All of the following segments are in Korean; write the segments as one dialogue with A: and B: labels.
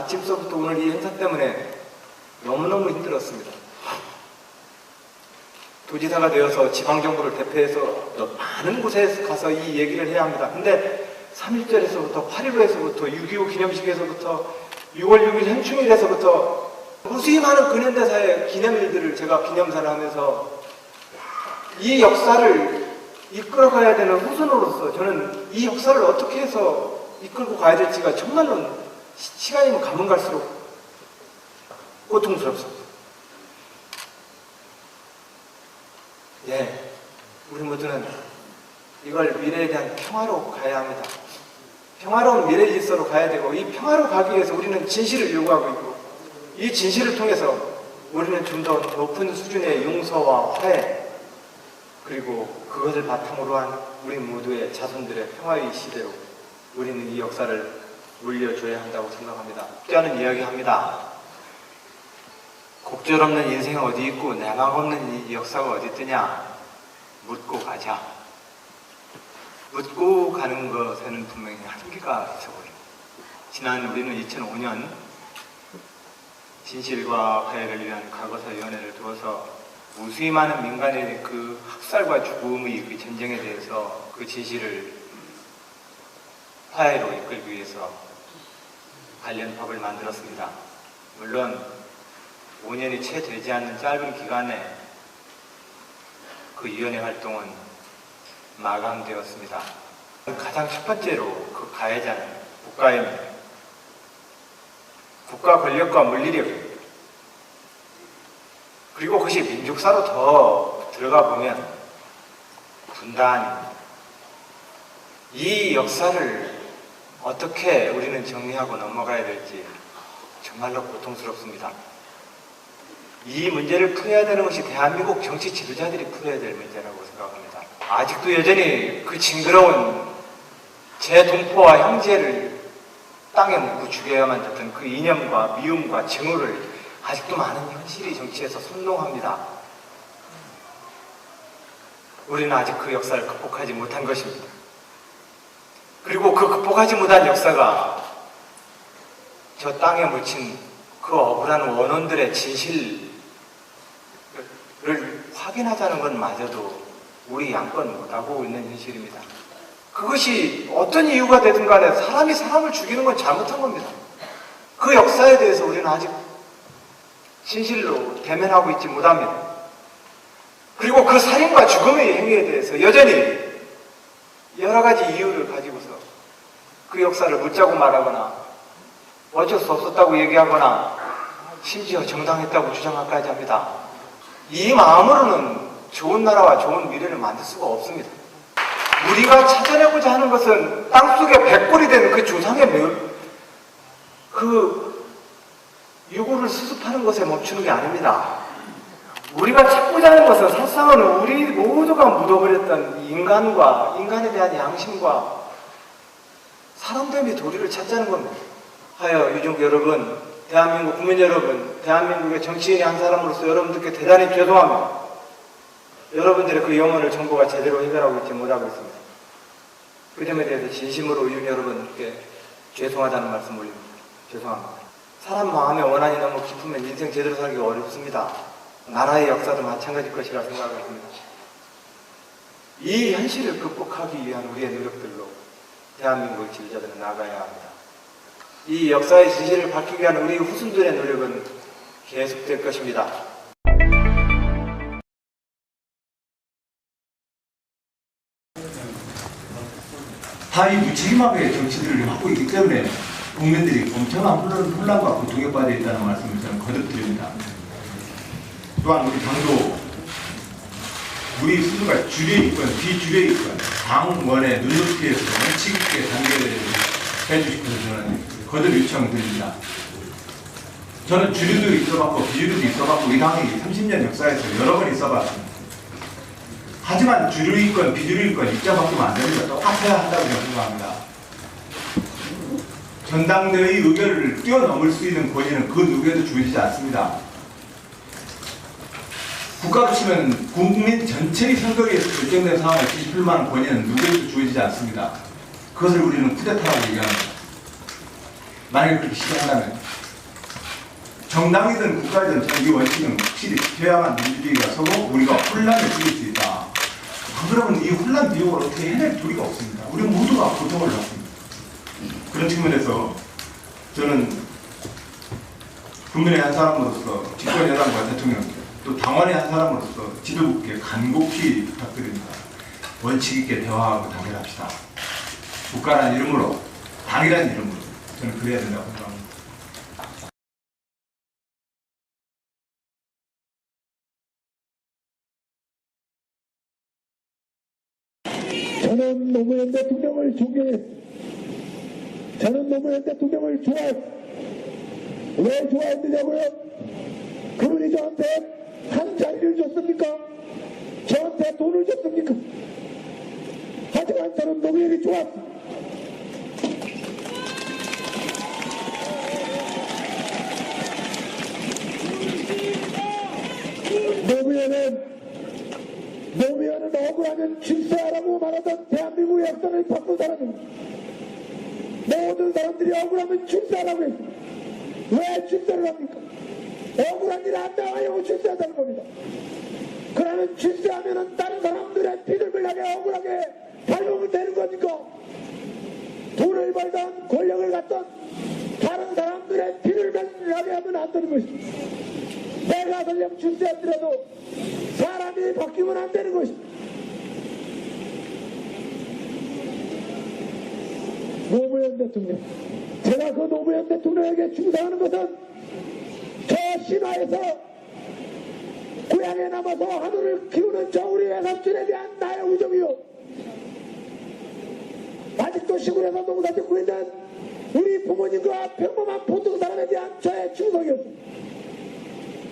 A: 아침서부터 오늘 이 행사 때문에 너무너무 힘들었습니다. 도지사가 되어서 지방정부를 대표해서 많은 곳에 가서 이 얘기를 해야 합니다. 근데 3.1절에서부터 8.15에서부터 6.25 기념식에서부터 6월 6일 현충일에서부터 무수히 많은 근현대사의 기념일들을 제가 기념사를 하면서 이 역사를 이끌어가야 되는 후손으로서 저는 이 역사를 어떻게 해서 이끌고 가야 될지가 정말로 시간이 가면 갈수록 고통스럽습니다. 예, 우리 모두는 이걸 미래에 대한 평화로 가야 합니다. 평화로운 미래 질서로 가야 되고, 이 평화로 가기 위해서 우리는 진실을 요구하고 있고, 이 진실을 통해서 우리는 좀 더 높은 수준의 용서와 화해, 그리고 그것을 바탕으로 한 우리 모두의 자손들의 평화의 시대로 우리는 이 역사를 물려줘야 한다고 생각합니다. 때는 이야기합니다. 곡절 없는 인생이 어디 있고 내막 없는 이 역사가 어디 있느냐? 묻고 가자. 묻고 가는 것에는 분명히 한계가 있어 보입니다. 지난 우리는 2005년 진실과 화해를 위한 과거사위원회를 두어서 무수히 많은 민간의 그 학살과 죽음의 그 전쟁에 대해서 그 진실을 화해로 이끌기 위해서 관련 법을 만들었습니다. 물론 5년이 채 되지 않는 짧은 기간에 그 위원회 활동은 마감되었습니다. 가장 첫 번째로 그 가해자는 국가입니다. 국가 권력과 물리력입니다. 그리고 그것이 민족사로 더 들어가 보면 분단입니다. 이 역사를 어떻게 우리는 정리하고 넘어가야 될지 정말로 고통스럽습니다. 이 문제를 풀어야 되는 것이 대한민국 정치 지도자들이 풀어야 될 문제라고 생각합니다. 아직도 여전히 그 징그러운 제동포와 형제를 땅에 묻고 죽여야만 했던 그 이념과 미움과 증오를 아직도 많은 현실이 정치에서 선동합니다. 우리는 아직 그 역사를 극복하지 못한 것입니다. 그리고 그 극복하지 못한 역사가 저 땅에 묻힌 그 억울한 원혼들의 진실을 확인하자는 것마저도 우리 양권 못하고 있는 현실입니다. 그것이 어떤 이유가 되든 간에 사람이 사람을 죽이는 건 잘못한 겁니다. 그 역사에 대해서 우리는 아직 진실로 대면하고 있지 못합니다. 그리고 그 살인과 죽음의 행위에 대해서 여전히 여러 가지 이유를 가지고서 그 역사를 묻자고 말하거나 어쩔 수 없었다고 얘기하거나 심지어 정당했다고 주장하기까지 합니다. 이 마음으로는 좋은 나라와 좋은 미래를 만들 수가 없습니다. 우리가 찾아내고자 하는 것은 땅속에 백골이 된 그 조상의 그 유골을 수습하는 것에 멈추는 게 아닙니다. 우리가 찾고자 하는 것은 사실상은 우리 모두가 묻어버렸던 인간과 인간에 대한 양심과 사람됨의 도리를 찾자는 겁니다. 하여 유족 여러분, 대한민국 국민 여러분, 대한민국의 정치인의 한 사람으로서 여러분들께 대단히 죄송합니다. 여러분들의 그 영혼을 정부가 제대로 해결하고 있지 못하고 있습니다. 그 점에 대해서 진심으로 유족 여러분께 죄송하다는 말씀 올립니다. 죄송합니다. 사람 마음의 원한이 너무 깊으면 인생 제대로 살기가 어렵습니다. 나라의 역사도 마찬가지일 것이라 생각합니다. 이 현실을 극복하기 위한 우리의 노력들로 대한민국의 지도자들은 나아가야 합니다. 이 역사의 진실을 밝히기 위한 우리 후손들의 노력은 계속될 것입니다.
B: 다 이 무책임하게 정치들을 하고 있기 때문에 국민들이 엄청난 혼란과 고통에 빠져 있다는 말씀을 저는 거듭드립니다. 또한 우리 당도 우리 스스로가 주류에 있건 비주류에 있건 당원의 눈높이에서 원칙 있게 단계를 해주시고서 저는 거듭 요청드립니다. 저는 주류도 있어봤고 비주류도 있어봤고 이 당이 30년 역사에서 여러 번 있어봤습니다. 하지만 주류 있건 비주류 있건 입장 바꾸면 안 됩니다. 똑같아야 한다고 생각합니다. 전당대회의 의결을 뛰어넘을 수 있는 권위는 그 누구에도 주어지지 않습니다. 국가로 치면 국민 전체의 선거에 의해서 결정된 상황을 뒤집을 만한 권위는 누구에도 주어지지 않습니다. 그것을 우리는 쿠데타라고 얘기합니다. 만약에 그렇게 시행한다면 정당이든 국가이든 이 원칙은 확실히 지켜야만 민주주의가 서고 우리가 혼란을 줄일 수 있다. 그러면 이 혼란 비용을 어떻게 해낼 도리가 없습니다. 우리 모두가 고통을 받습니다. 그런 측면에서 저는 국민의 한 사람으로서 집권여당과 대통령 또 당원의 한 사람으로서 지도부께 간곡히 부탁드립니다. 원칙 있게 대화하고 단결합시다. 국가라는 이름으로 당이라는 이름으로 저는 그래야 된다고 생각합니다.
C: 저는 노무현 대통령을 존경했습니다. 저는 노무현 대통령을 좋아했습니다. 왜 좋아했느냐고요? 그분이 저한테 한 자리를 줬습니까? 저한테 돈을 줬습니까? 하지만 저는 노무현이 좋았습니다. 노무현은 억울하면 출세하라고 말하던 대한민국의 역사를 바꾼 사람입니다. 모든 사람들이 억울하면 출세하라고 했습니다. 왜 출세를 합니까? 억울한 일 안 나와요. 출세한다는 겁니다. 그러면 출세하면은 다른 사람들의 비둘비하게 억울하게 밟으면 되는 겁니까? 돈을 벌던 권력을 갖던 다른 사람들의 비둘비하게 하면 안 되는 것입니다. 내가 설령 출세하더라도 사람이 바뀌면 안 되는 것입니다. 노무현 대통령, 제가 그 노무현 대통령에게 충성하는 것은 저 신화에서 고향에 남아서 하늘을 키우는 저 우리 외삼촌에 대한 나의 우정이요, 아직도 시골에서 농사 짓고 있는 우리 부모님과 평범한 보통 사람에 대한 저의 충성이었습니다.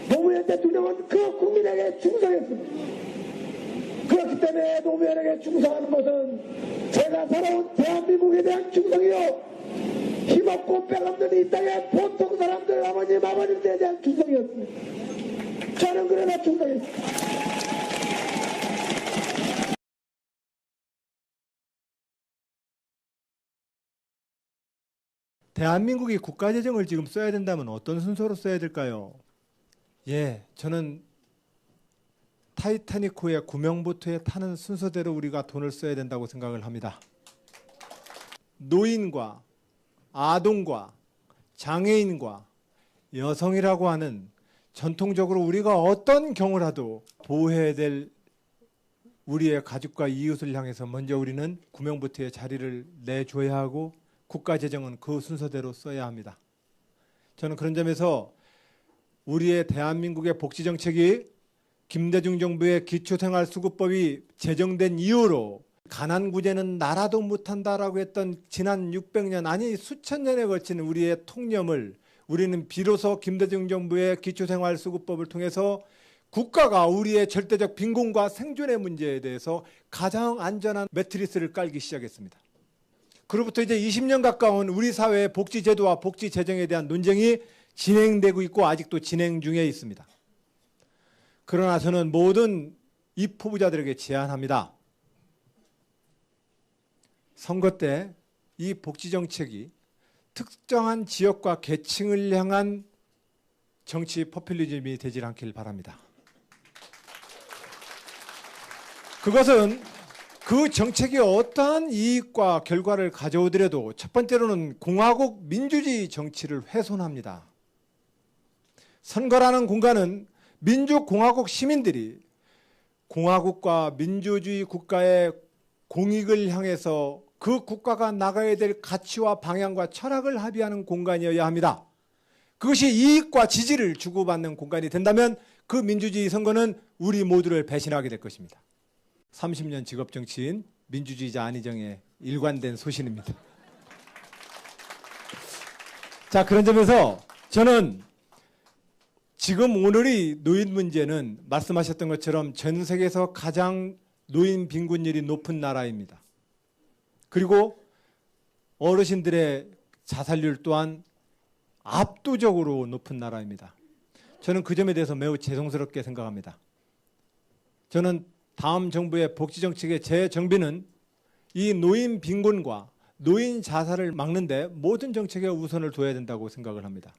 C: 노무현 대통령은 그 국민에게 충성했습니다. 그렇기 때문에 노무현에게 충성하는 것은 제가 살아온 대한민국에 대한 충성이요, 힘없고 빽없는 이 땅의 보통 사람들 아버님 아버님들에 대한 충성이었습니다. 저는 그래서 충성했습니다.
D: 대한민국이 국가재정을 지금 써야 된다면 어떤 순서로 써야 될까요? 예, 저는 타이타닉호의 구명보트에 타는 순서대로 우리가 돈을 써야 된다고 생각을 합니다. 노인과 아동과 장애인과 여성이라고 하는 전통적으로 우리가 어떤 경우를 하도 보호해야 될 우리의 가족과 이웃을 향해서 먼저 우리는 구명보트에 자리를 내줘야 하고 국가재정은 그 순서대로 써야 합니다. 저는 그런 점에서 우리의 대한민국의 복지정책이 김대중 정부의 기초생활수급법이 제정된 이후로 가난구제는 나라도 못한다라고 했던 지난 600년 아니 수천 년에 걸친 우리의 통념을 우리는 비로소 김대중 정부의 기초생활수급법을 통해서 국가가 우리의 절대적 빈곤과 생존의 문제에 대해서 가장 안전한 매트리스를 깔기 시작했습니다. 그로부터 이제 20년 가까운 우리 사회의 복지제도와 복지재정에 대한 논쟁이 진행되고 있고 아직도 진행 중에 있습니다. 그러나 저는 모든 입후보자들에게 제안합니다. 선거 때 이 복지정책이 특정한 지역과 계층을 향한 정치 포퓰리즘이 되질 않길 바랍니다. 그것은 그 정책이 어떠한 이익과 결과를 가져오더라도 첫 번째로는 공화국 민주주의 정치를 훼손합니다. 선거라는 공간은 민주공화국 시민들이 공화국과 민주주의 국가의 공익을 향해서 그 국가가 나가야 될 가치와 방향과 철학을 합의하는 공간이어야 합니다. 그것이 이익과 지지를 주고받는 공간이 된다면 그 민주주의 선거는 우리 모두를 배신하게 될 것입니다. 30년 직업정치인 민주주의자 안희정의 일관된 소신입니다. 자, 그런 점에서 저는 지금 오늘의 노인 문제는 말씀하셨던 것처럼 전 세계에서 가장 노인 빈곤율이 높은 나라입니다. 그리고 어르신들의 자살률 또한 압도적으로 높은 나라입니다. 저는 그 점에 대해서 매우 죄송스럽게 생각합니다. 저는 다음 정부의 복지정책의 재정비는 이 노인 빈곤과 노인 자살을 막는데 모든 정책에 우선을 둬야 된다고 생각을 합니다.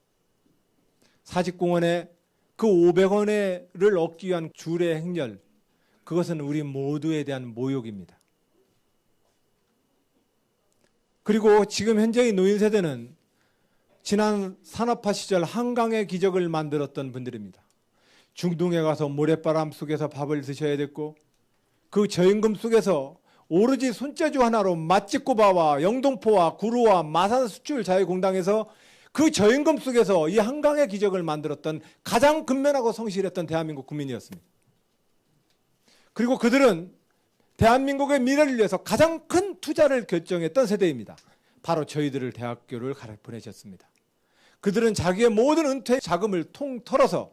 D: 사직공원에 그 500원을 얻기 위한 줄의 행렬, 그것은 우리 모두에 대한 모욕입니다. 그리고 지금 현재의 노인 세대는 지난 산업화 시절 한강의 기적을 만들었던 분들입니다. 중동에 가서 모래바람 속에서 밥을 드셔야 됐고, 그 저임금 속에서 오로지 손재주 하나로 맛집고바와 영동포와 구루와 마산 수출 자유공당에서 그 저임금 속에서 이 한강의 기적을 만들었던 가장 근면하고 성실했던 대한민국 국민이었습니다. 그리고 그들은 대한민국의 미래를 위해서 가장 큰 투자를 결정했던 세대입니다. 바로 저희들을 대학교를 가르쳐 보내셨습니다. 그들은 자기의 모든 은퇴 자금을 통털어서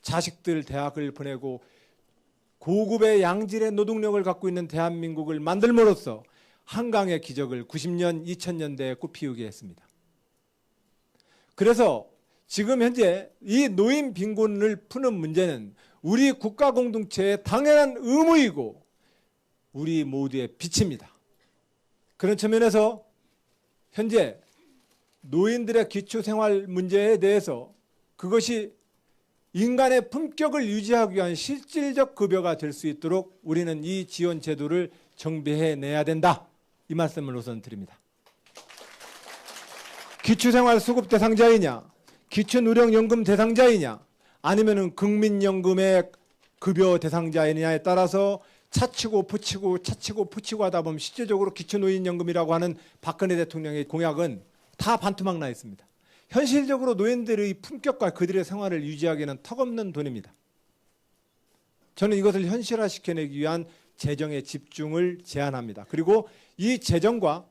D: 자식들 대학을 보내고 고급의 양질의 노동력을 갖고 있는 대한민국을 만들므로써 한강의 기적을 90년, 2000년대에 꽃피우게 했습니다. 그래서 지금 현재 이 노인 빈곤을 푸는 문제는 우리 국가 공동체의 당연한 의무이고 우리 모두의 빛입니다. 그런 측면에서 현재 노인들의 기초생활 문제에 대해서 그것이 인간의 품격을 유지하기 위한 실질적 급여가 될 수 있도록 우리는 이 지원 제도를 정비해내야 된다. 이 말씀을 우선 드립니다. 기초생활 수급 대상자이냐, 기초노령연금 대상자이냐, 아니면은 국민연금의 급여 대상자이냐에 따라서 차치고 푸치고 하다 보면 실제적으로 기초노인연금이라고 하는 박근혜 대통령의 공약은 다 반토막 나 있습니다. 현실적으로 노인들의 품격과 그들의 생활을 유지하기에는 턱없는 돈입니다. 저는 이것을 현실화시켜내기 위한 재정의 집중을 제안합니다. 그리고 이 재정과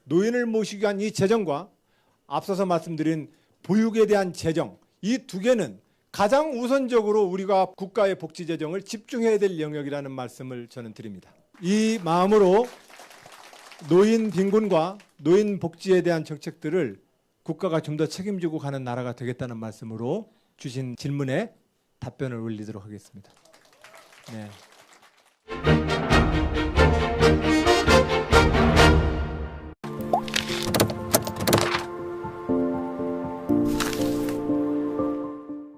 D: 노인을 모시기 위한 이 재정과 앞서서 말씀드린 보육에 대한 재정, 이 두 개는 가장 우선적으로 우리가 국가의 복지 재정을 집중해야 될 영역이라는 말씀을 저는 드립니다. 이 마음으로 노인 빈곤과 노인 복지에 대한 정책들을 국가가 좀 더 책임지고 가는 나라가 되겠다는 말씀으로 주신 질문에 답변을 올리도록 하겠습니다. 네.